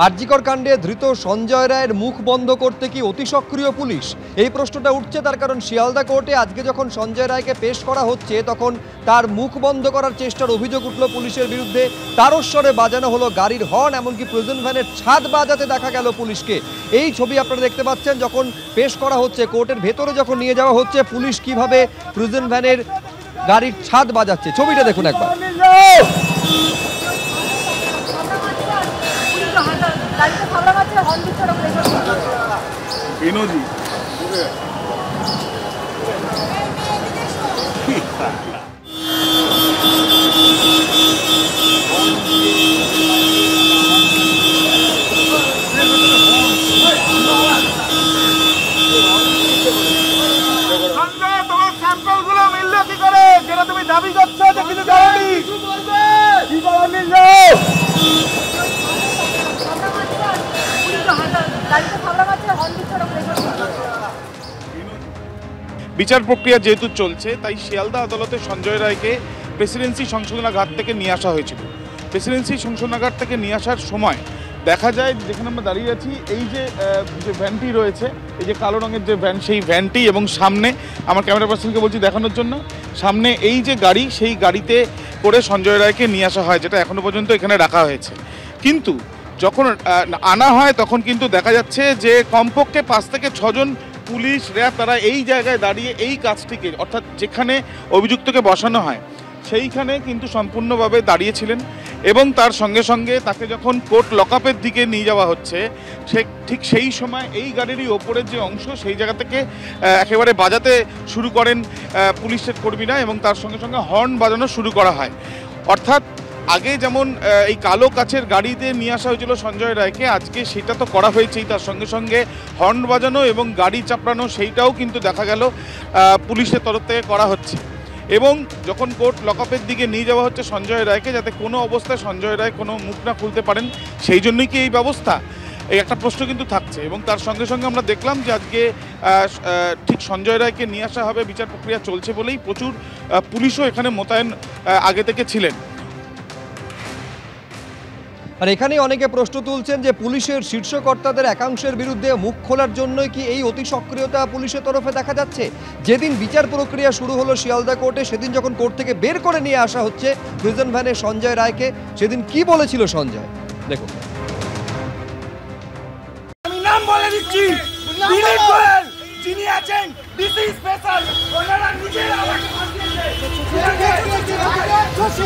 আরজিকর কাণ্ডে ধৃত সঞ্জয় রায়ের মুখ বন্ধ করতে কি অতি সক্রিয় পুলিশ? এই প্রশ্নটা উঠছে তার কারণ শিয়ালদা কোর্টে আজকে যখন সঞ্জয় রায়কে পেশ করা হচ্ছে তখন তার মুখ বন্ধ করার চেষ্টার অভিযোগ উঠল পুলিশের বিরুদ্ধে। তারস্বরে বাজানো হলো গাড়ির হর্ন, এমনকি প্রিজন ভ্যানের ছাদ বাজাতে দেখা গেল পুলিশকে। এই ছবি আপনারা দেখতে পাচ্ছেন, যখন পেশ করা হচ্ছে কোর্টের ভেতরে যখন নিয়ে যাওয়া হচ্ছে, পুলিশ কিভাবে প্রিজন ভ্যানের গাড়ির ছাদ বাজাচ্ছে, ছবিটা দেখুন একবার। বিনোজি তোমার স্যাম্পল গুলো মিললো কি করে, যেটা তুমি দাবি করছো যে কিছু করেনি? কি করেনি? বিচার প্রক্রিয়া যেহেতু চলছে, তাই শিয়ালদা আদালতে সঞ্জয় রায়কে প্রেসিডেন্সি সংশোধনাগার থেকে নিয়ে আসা হয়েছিল। প্রেসিডেন্সি সংশোধনাগার থেকে নিয়ে আসার সময় দেখা যায়, যেখানে আমরা দাঁড়িয়ে আছি, এই যে ভ্যানটি রয়েছে, এই যে কালো রঙের যে ভ্যান, সেই ভ্যানটি, এবং সামনে আমার ক্যামেরা পার্সনকে বলছি দেখানোর জন্য, সামনে এই যে গাড়ি, সেই গাড়িতে করে সঞ্জয় রায়কে নিয়ে আসা হয়, যেটা এখনো পর্যন্ত এখানে রাখা হয়েছে। কিন্তু যখন আনা হয় তখন কিন্তু দেখা যাচ্ছে যে কমপক্ষে 5 থেকে 6 জন পুলিশ, র্যাব, তারা এই জায়গায় দাঁড়িয়ে এই কাজটিকে, অর্থাৎ যেখানে অভিযুক্তকে বসানো হয় সেইখানে কিন্তু সম্পূর্ণভাবে দাঁড়িয়েছিলেন। এবং তার সঙ্গে সঙ্গে তাকে যখন কোর্ট লকআপের দিকে নিয়ে যাওয়া হচ্ছে, ঠিক সেই সময় এই গাড়িরই ওপরের যে অংশ, সেই জায়গা থেকে একেবারে বাজাতে শুরু করেন পুলিশের কর্মীরা, এবং তার সঙ্গে সঙ্গে হর্ন বাজানো শুরু করা হয়। অর্থাৎ আগে যেমন এই কালো কাচের গাড়িতে নিয়ে আসা হয়েছিল সঞ্জয় রায়কে, আজকে সেটা তো করা হয়েছেই, তার সঙ্গে সঙ্গে হর্ন বাজানো এবং গাড়ি চাপড়ানো, সেইটাও কিন্তু দেখা গেল পুলিশের তরফ থেকে করা হচ্ছে। এবং যখন কোর্ট লকআপের দিকে নিয়ে যাওয়া হচ্ছে সঞ্জয় রায়কে, যাতে কোনো অবস্থায় সঞ্জয় রায় কোনো মুখ না খুলতে পারেন, সেই জন্যই কি এই ব্যবস্থা, এই একটা প্রশ্ন কিন্তু থাকছে। এবং তার সঙ্গে সঙ্গে আমরা দেখলাম যে আজকে ঠিক সঞ্জয় রায়কে নিয়ে আসা হবে, বিচার প্রক্রিয়া চলছে বলেই প্রচুর পুলিশও এখানে মোতায়েন আগে থেকে ছিলেন। আর এখানেই অনেকে প্রশ্ন তুলছেন যে পুলিশের শীর্ষ কর্তাদের একাংশের বিরুদ্ধে মুখ খোলার জন্যই কি এই অতি সক্রিয়তা পুলিশের তরফে দেখা যাচ্ছে? যেদিন বিচার প্রক্রিয়া শুরু হলো শিয়ালদা কোর্টে, সেদিন যখন কোর্ট থেকে বের করে নিয়ে আসা হচ্ছে প্রিজন ভ্যানে সঞ্জয় রায়কে, সেদিন কি বলেছিল সঞ্জয় দেখুন। আমি নাম বলে দিচ্ছি, দিলীপ গোয়েল যিনি আছেন ডিসি স্পেশাল, ওনারা নিজেরা আমাকে ফাঁসিয়েছে।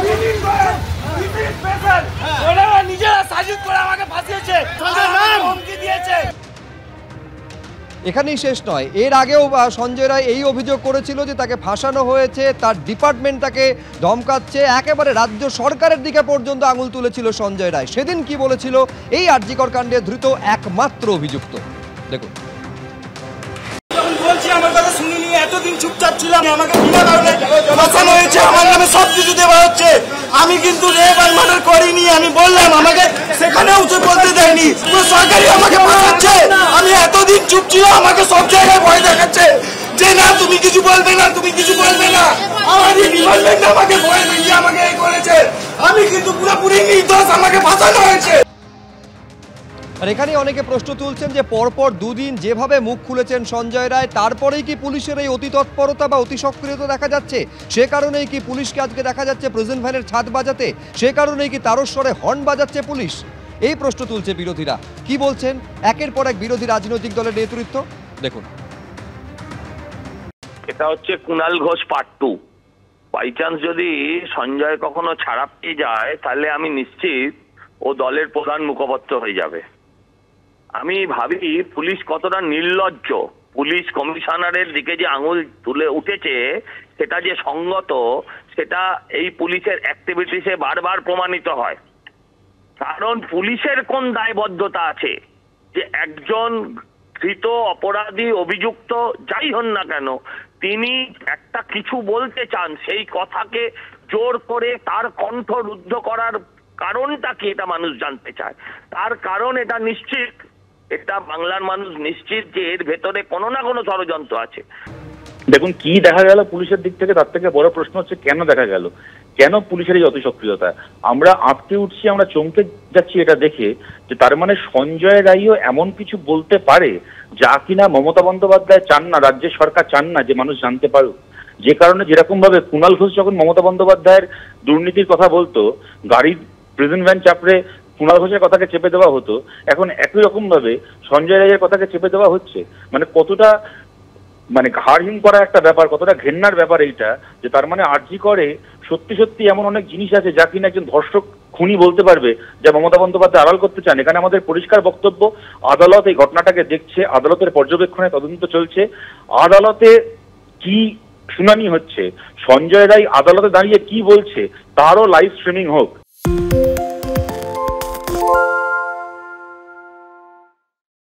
দিলীপ গোয়েল ডিসি স্পেশাল, ওনারা নিজেরা সাজিদ করে আমাকে ফাঁসিয়েছে, হুমকি দিয়েছে। এখানেই শেষ নয়, এর আগেও সঞ্জয় রায় এই অভিযোগ করেছিল যে তাকে ফাঁসানো হয়েছে, তার ডিপার্টমেন্ট তাকে ধমকাচ্ছে, একেবারে রাজ্য সরকারের দিকে পর্যন্ত আঙুল তুলেছিল সঞ্জয় রায়। সেদিন কি বলেছিল এই আরজিকর কাণ্ডে ধৃত একমাত্র অভিযুক্ত দেখুন। আমার কথা শুনিনি, এতদিন চুপচাপ ছিলাম, আমাকে বিনা কারণে ফাঁসানো হয়েছে, আমার নামে সব কিছু দেওয়া হচ্ছে। আমি কিন্তু রেপ আর মার্ডার করিনি, আমি বললাম, আমাকে সেখানেও তো বলতে দেয়নি, সরকারি আমাকে ফাঁসাচ্ছে। আমি এতদিন চুপ ছিলাম, আমাকে সব জায়গায় ভয় দেখাচ্ছে যে না তুমি কিছু বলবে না, তুমি কিছু বলবে না। আমার এই ডিপার্টমেন্ট আমাকে ভয় দেখিয়ে আমাকে এই করেছে, আমি কিন্তু পুরোপুরি নির্দোষ, আমাকে ফাঁসানো হয়েছে। আর এখানে অনেকে প্রশ্ন তুলছেন যে পরপর দুদিন যেভাবে মুখ খুলেছেন সঞ্জয় রায়, তারপরেই কি পুলিশের এই অতি তৎপরতা বা অতি সক্রিয়তা দেখা যাচ্ছে? সে কারণেই কি পুলিশকে আজকে দেখা যাচ্ছে প্রিজন ভ্যানের ছাদ বাজাতে? সে কারণেই কি তারস্বরে হর্ন বাজাচ্ছে পুলিশ? এই প্রশ্ন তুলছে বিরোধীরা। কি বলছেন একের পর এক বিরোধী রাজনৈতিক দলের নেতৃত্ব দেখুন। এটা হচ্ছে Kunal Ghosh part 2। By chance যদি সঞ্জয় কখনো ছাড়া পেয়ে যায়, তাহলে আমি নিশ্চিত ও দলের প্রধান মুখপাত্র হয়ে যাবে। আমি ভাবি পুলিশ কতটা নির্লজ্জ, পুলিশ কমিশনারের দিকে যে আঙুল তুলে উঠেছে সেটা যে সঙ্গত, সেটা এই পুলিশের অ্যাক্টিভিটিসে বারবার প্রমাণিত হয়। কারণ পুলিশের কোন দায়বদ্ধতা আছে যে একজন ধৃত অপরাধী, অভিযুক্ত যাই হন না কেন, তিনি একটা কিছু বলতে চান, সেই কথাকে জোর করে তার কণ্ঠ রুদ্ধ করার কারণটা কি, এটা মানুষ জানতে চায়। তার কারণ এটা নিশ্চিত, এটা বাংলার মানুষ নিশ্চিত যে এর ভেতরে কোনো না কোনো ষড়যন্ত্র আছে। দেখুন কি দেখা গেল পুলিশের দিক থেকে, তার থেকে বড় প্রশ্ন হচ্ছে কেন দেখা গেল। কেন পুলিশের এই অতি সক্রিয়তা? আমরা আঁতকে উঠছি, আমরা চমকে যাচ্ছি এটা দেখে যে তার মানে সঞ্জয় রায়ও এমন কিছু বলতে পারে যা কিনা মমতা বন্দ্যোপাধ্যায় চান না, রাজ্যের সরকার চান না যে মানুষ জানতে পারুক। যে কারণে যেরকম ভাবে কুণাল ঘোষ যখন মমতা বন্দ্যোপাধ্যায়ের দুর্নীতির কথা বলতো, গাড়ির প্রেজেন্ট ভ্যান চাপড়ে কুণাল ঘোষের কথাকে চেপে দেওয়া হতো, এখন একই রকম ভাবে সঞ্জয় রায়ের কথাকে চেপে দেওয়া হচ্ছে। মানে কতটা ঘাড়হিম করা একটা ব্যাপার, কতটা ঘেন্নার ব্যাপার এইটা, যে তার মানে আরজি করে সত্যি সত্যি এমন অনেক জিনিস আছে যা কিনা একজন ধর্ষক খুনি বলতে পারবে, যা মমতা বন্দ্যোপাধ্যায় আড়াল করতে চান। এখানে আমাদের পরিষ্কার বক্তব্য, আদালত এই ঘটনাটাকে দেখছে, আদালতের পর্যবেক্ষণে তদন্ত চলছে, আদালতে কি শুনানি হচ্ছে, সঞ্জয় রায় আদালতে দাঁড়িয়ে কি বলছে তারও লাইভ স্ট্রিমিং হোক।